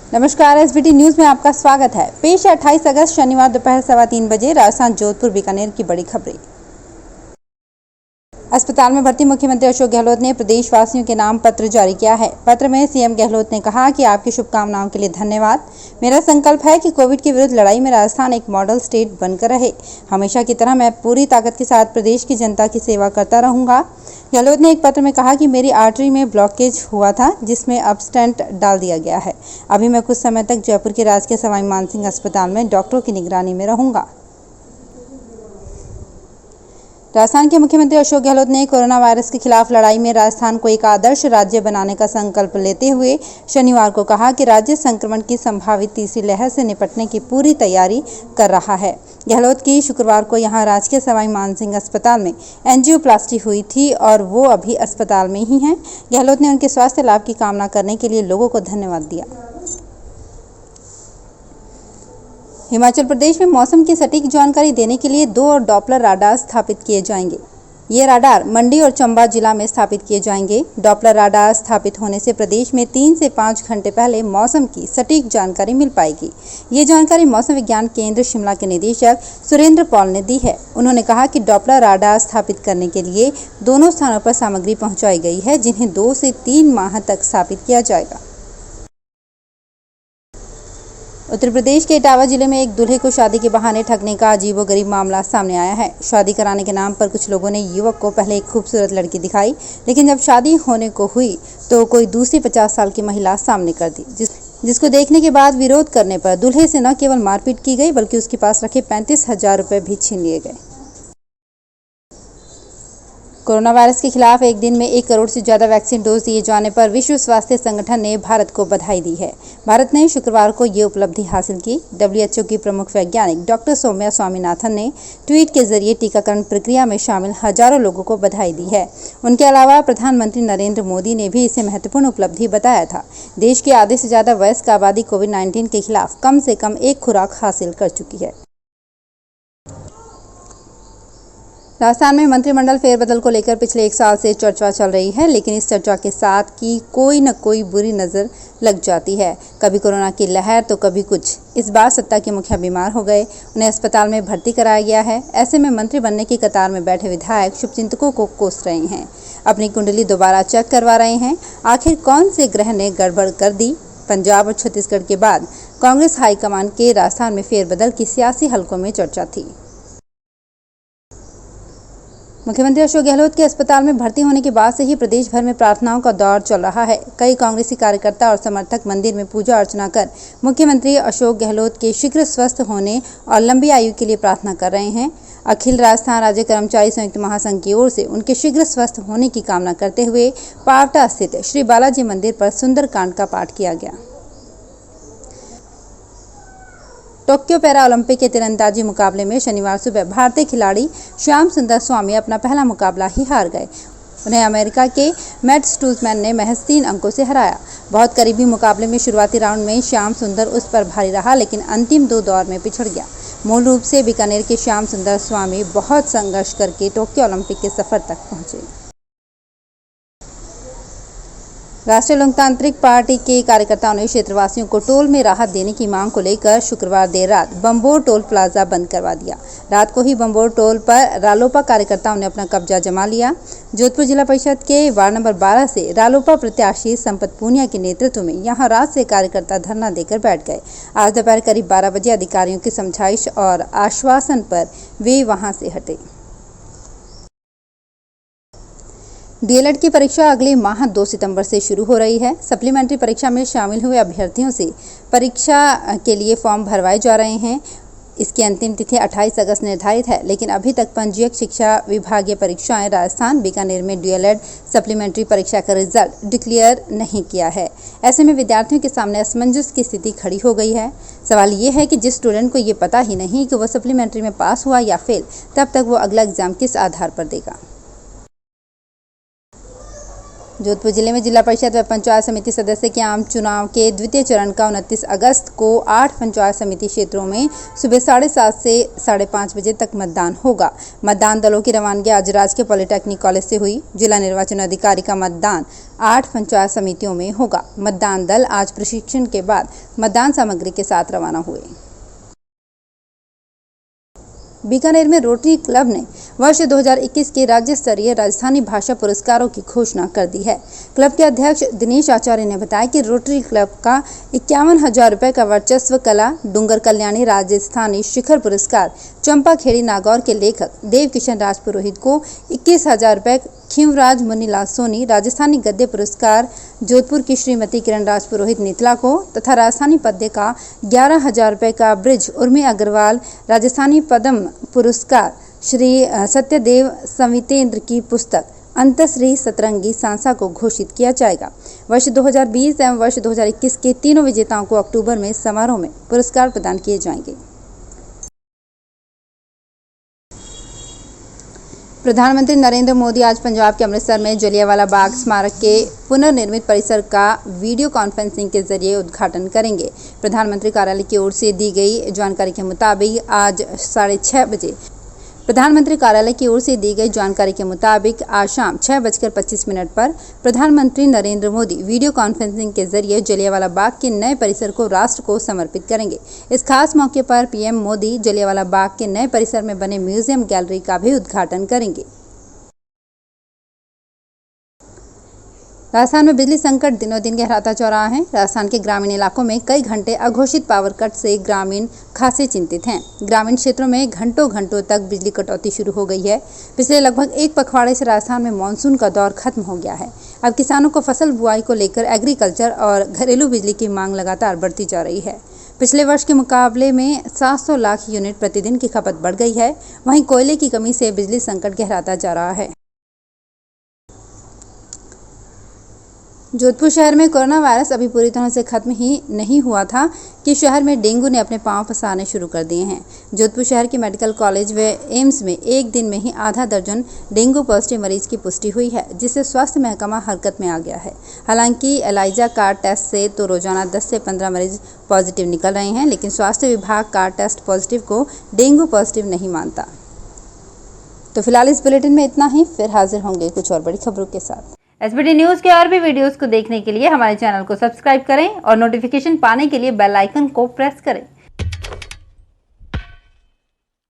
नमस्कार, SBT news में आपका स्वागत है। पेश है 28 अगस्त शनिवार दोपहर 3:15 बजे राजस्थान जोधपुर बीकानेर की बड़ी खबरें। अस्पताल में भर्ती मुख्यमंत्री अशोक गहलोत ने प्रदेशवासियों के नाम पत्र जारी किया है। पत्र में सीएम गहलोत ने कहा कि आपकी शुभकामनाओं के लिए धन्यवाद। मेरा संकल्प है कि कोविड के विरुद्ध लड़ाई में राजस्थान एक मॉडल स्टेट बनकर रहे। हमेशा की तरह मैं पूरी ताकत के साथ प्रदेश की जनता की सेवा करता रहूंगा। गहलोत ने एक पत्र में कहा कि मेरी आर्टरी में ब्लॉकेज हुआ था, जिसमें अब स्टेंट डाल दिया गया है। अभी मैं कुछ समय तक जयपुर के राजकीय सवाई मानसिंह अस्पताल में डॉक्टरों की निगरानी में रहूंगा। राजस्थान के मुख्यमंत्री अशोक गहलोत ने कोरोना वायरस के खिलाफ लड़ाई में राजस्थान को एक आदर्श राज्य बनाने का संकल्प लेते हुए शनिवार को कहा कि राज्य संक्रमण की संभावित तीसरी लहर से निपटने की पूरी तैयारी कर रहा है। गहलोत की शुक्रवार को यहां राजकीय सवाई मानसिंह अस्पताल में एंजियोप्लास्टी हुई थी और वो अभी अस्पताल में ही हैं। गहलोत ने उनके स्वास्थ्य लाभ की कामना करने के लिए लोगों को धन्यवाद दिया। हिमाचल प्रदेश में मौसम की सटीक जानकारी देने के लिए 2 डॉपलर राडार स्थापित किए जाएंगे। ये राडार मंडी और चंबा जिला में स्थापित किए जाएंगे। डॉपलर राडार स्थापित होने से प्रदेश में 3 से 5 घंटे पहले मौसम की सटीक जानकारी मिल पाएगी। ये जानकारी मौसम विज्ञान केंद्र शिमला के निदेशक सुरेंद्र पॉल ने दी है। उन्होंने कहा कि डॉपलर राडार स्थापित करने के लिए दोनों स्थानों पर सामग्री पहुंचाई गई है, जिन्हें 2 से 3 माह तक स्थापित किया जाएगा। उत्तर प्रदेश के इटावा जिले में एक दूल्हे को शादी के बहाने ठगने का अजीबोगरीब मामला सामने आया है। शादी कराने के नाम पर कुछ लोगों ने युवक को पहले एक खूबसूरत लड़की दिखाई, लेकिन जब शादी होने को हुई तो कोई दूसरी 50 साल की महिला सामने कर दी, जिसको देखने के बाद विरोध करने पर दूल्हे से न केवल मारपीट की गई बल्कि उसके पास रखे 35,000 रुपये भी छीन लिए गए। कोरोना वायरस के खिलाफ एक दिन में 1 करोड़ से ज्यादा वैक्सीन डोज दिए जाने पर विश्व स्वास्थ्य संगठन ने भारत को बधाई दी है। भारत ने शुक्रवार को ये उपलब्धि हासिल की। WHO की प्रमुख वैज्ञानिक डॉक्टर सौम्या स्वामीनाथन ने ट्वीट के जरिए टीकाकरण प्रक्रिया में शामिल हजारों लोगों को बधाई दी है। उनके अलावा प्रधानमंत्री नरेंद्र मोदी ने भी इसे महत्वपूर्ण उपलब्धि बताया था। देश की आधे से ज्यादा वयस्क आबादी कोविड-19 के खिलाफ कम से कम 1 खुराक हासिल कर चुकी है। राजस्थान में मंत्रिमंडल फेरबदल को लेकर पिछले 1 साल से चर्चा चल रही है, लेकिन इस चर्चा के साथ की कोई न कोई बुरी नज़र लग जाती है। कभी कोरोना की लहर तो कभी कुछ। इस बार सत्ता के मुखिया बीमार हो गए, उन्हें अस्पताल में भर्ती कराया गया है। ऐसे में मंत्री बनने की कतार में बैठे विधायक शुभचिंतकों को कोस रहे हैं, अपनी कुंडली दोबारा चेक करवा रहे हैं। आखिर कौन से ग्रह ने गड़बड़ कर दी? पंजाब और छत्तीसगढ़ के बाद कांग्रेस हाईकमान के राजस्थान में फेरबदल की सियासी हलकों में चर्चा थी। मुख्यमंत्री अशोक गहलोत के अस्पताल में भर्ती होने के बाद से ही प्रदेश भर में प्रार्थनाओं का दौर चल रहा है। कई कांग्रेसी कार्यकर्ता और समर्थक मंदिर में पूजा अर्चना कर मुख्यमंत्री अशोक गहलोत के शीघ्र स्वस्थ होने और लंबी आयु के लिए प्रार्थना कर रहे हैं। अखिल राजस्थान राज्य कर्मचारी संयुक्त महासंघ की ओर से उनके शीघ्र स्वस्थ होने की कामना करते हुए पावटा स्थित श्री बालाजी मंदिर पर सुंदरकांड का पाठ किया गया। टोक्यो पैरा ओलंपिक के तीरंदाजी मुकाबले में शनिवार सुबह भारतीय खिलाड़ी श्याम सुंदर स्वामी अपना पहला मुकाबला ही हार गए। उन्हें अमेरिका के मैट स्टूल्समैन ने महज 3 अंकों से हराया। बहुत करीबी मुकाबले में शुरुआती राउंड में श्याम सुंदर उस पर भारी रहा, लेकिन अंतिम 2 दौर में पिछड़ गया। मूल रूप से बीकानेर के श्याम सुंदर स्वामी बहुत संघर्ष करके टोक्यो ओलंपिक के सफर तक पहुंचे। राष्ट्रीय लोकतांत्रिक पार्टी के कार्यकर्ताओं ने क्षेत्रवासियों को टोल में राहत देने की मांग को लेकर शुक्रवार देर रात बंबोर टोल प्लाजा बंद करवा दिया। रात को ही बंबोर टोल पर रालोपा कार्यकर्ताओं ने अपना कब्जा जमा लिया। जोधपुर जिला परिषद के वार्ड नंबर 12 से रालोपा प्रत्याशी संपत पूनिया के नेतृत्व में यहां रात से कार्यकर्ता धरना देकर बैठ गए। आज दोपहर करीब 12 बजे अधिकारियों की समझाइश और आश्वासन पर वे वहां से हटे। डीएलएड की परीक्षा अगले माह 2 सितंबर से शुरू हो रही है। सप्लीमेंट्री परीक्षा में शामिल हुए अभ्यर्थियों से परीक्षा के लिए फॉर्म भरवाए जा रहे हैं। इसकी अंतिम तिथि 28 अगस्त निर्धारित है, लेकिन अभी तक पंजीयक शिक्षा विभागीय परीक्षाएं राजस्थान बीकानेर में डीएलएड सप्लीमेंट्री परीक्षा का रिजल्ट डिक्लेयर नहीं किया है। ऐसे में विद्यार्थियों के सामने असमंजस की स्थिति खड़ी हो गई है। सवाल ये है कि जिस स्टूडेंट को ये पता ही नहीं कि वह सप्लीमेंट्री में पास हुआ या फेल, तब तक वो अगला एग्जाम किस आधार पर देगा। जोधपुर जिले में जिला परिषद व पंचायत समिति सदस्य के आम चुनाव के द्वितीय चरण का 29 अगस्त को 8 पंचायत समिति क्षेत्रों में सुबह 7:30 से 5:30 बजे तक मतदान होगा। मतदान दलों की रवानगी आज राजकीय पॉलिटेक्निक कॉलेज से हुई। जिला निर्वाचन अधिकारी का मतदान 8 पंचायत समितियों में होगा। मतदान दल आज प्रशिक्षण के बाद मतदान सामग्री के साथ रवाना हुए। बीकानेर में रोटरी क्लब ने वर्ष 2021 के राज्य स्तरीय राजस्थानी भाषा पुरस्कारों की घोषणा कर दी है। क्लब के अध्यक्ष दिनेश आचार्य ने बताया कि रोटरी क्लब का 51,000 रुपए का वर्चस्व कला डूंगर कल्याणी राजस्थानी शिखर पुरस्कार चंपा खेड़ी नागौर के लेखक देव किशन राजपुरोहित को 21,000 रुपए, खींवराज मुनीलाल सोनी राजस्थानी गद्य पुरस्कार जोधपुर की श्रीमती किरण राजपुरोहित नीतला को तथा राजस्थानी पद्य का 11,000 रुपए का ब्रिज उर्मी अग्रवाल राजस्थानी पद्म पुरस्कार श्री सत्यदेव सवितेंद्र की पुस्तक अंतश्री सतरंगी सांसा को घोषित किया जाएगा। वर्ष 2020 एवं वर्ष 2021 के तीनों विजेताओं को अक्टूबर में समारोह में पुरस्कार प्रदान किए जाएंगे। प्रधानमंत्री नरेंद्र मोदी आज पंजाब के अमृतसर में जलियांवाला बाग स्मारक के पुनर्निर्मित परिसर का वीडियो कॉन्फ्रेंसिंग के जरिए उद्घाटन करेंगे। प्रधानमंत्री कार्यालय की ओर से दी गई जानकारी के मुताबिक आज 6:30 पर प्रधानमंत्री नरेंद्र मोदी वीडियो कॉन्फ्रेंसिंग के जरिए जलियांवाला बाग के नए परिसर को राष्ट्र को समर्पित करेंगे। इस खास मौके पर पीएम मोदी जलियांवाला बाग के नए परिसर में बने म्यूजियम गैलरी का भी उद्घाटन करेंगे। राजस्थान में बिजली संकट दिनों दिन गहराता जा रहा है। राजस्थान के ग्रामीण इलाकों में कई घंटे अघोषित पावर कट से ग्रामीण खासे चिंतित हैं। ग्रामीण क्षेत्रों में घंटों तक बिजली कटौती शुरू हो गई है। पिछले लगभग एक पखवाड़े से राजस्थान में मानसून का दौर खत्म हो गया है। अब किसानों को फसल बुआई को लेकर एग्रीकल्चर और घरेलू बिजली की मांग लगातार बढ़ती जा रही है। पिछले वर्ष के मुकाबले में 700 लाख यूनिट प्रतिदिन की खपत बढ़ गई है। वहीं कोयले की कमी से बिजली संकट गहराता जा रहा है। जोधपुर शहर में कोरोना वायरस अभी पूरी तरह से खत्म ही नहीं हुआ था कि शहर में डेंगू ने अपने पांव पसारने शुरू कर दिए हैं। जोधपुर शहर के मेडिकल कॉलेज व एम्स में एक दिन में ही आधा दर्जन डेंगू पॉजिटिव मरीज की पुष्टि हुई है, जिससे स्वास्थ्य महकमा हरकत में आ गया है। हालांकि एलाइजा कार्ड टेस्ट से तो रोजाना 10 से 15 मरीज पॉजिटिव निकल रहे हैं, लेकिन स्वास्थ्य विभाग कार्ड टेस्ट पॉजिटिव को डेंगू पॉजिटिव नहीं मानता। तो फिलहाल इस बुलेटिन में इतना ही। फिर हाजिर होंगे कुछ और बड़ी खबरों के साथ। एसबीटी न्यूज के और भी वीडियोस को देखने के लिए हमारे चैनल को सब्सक्राइब करें और नोटिफिकेशन पाने के लिए बेल आइकन को प्रेस करें।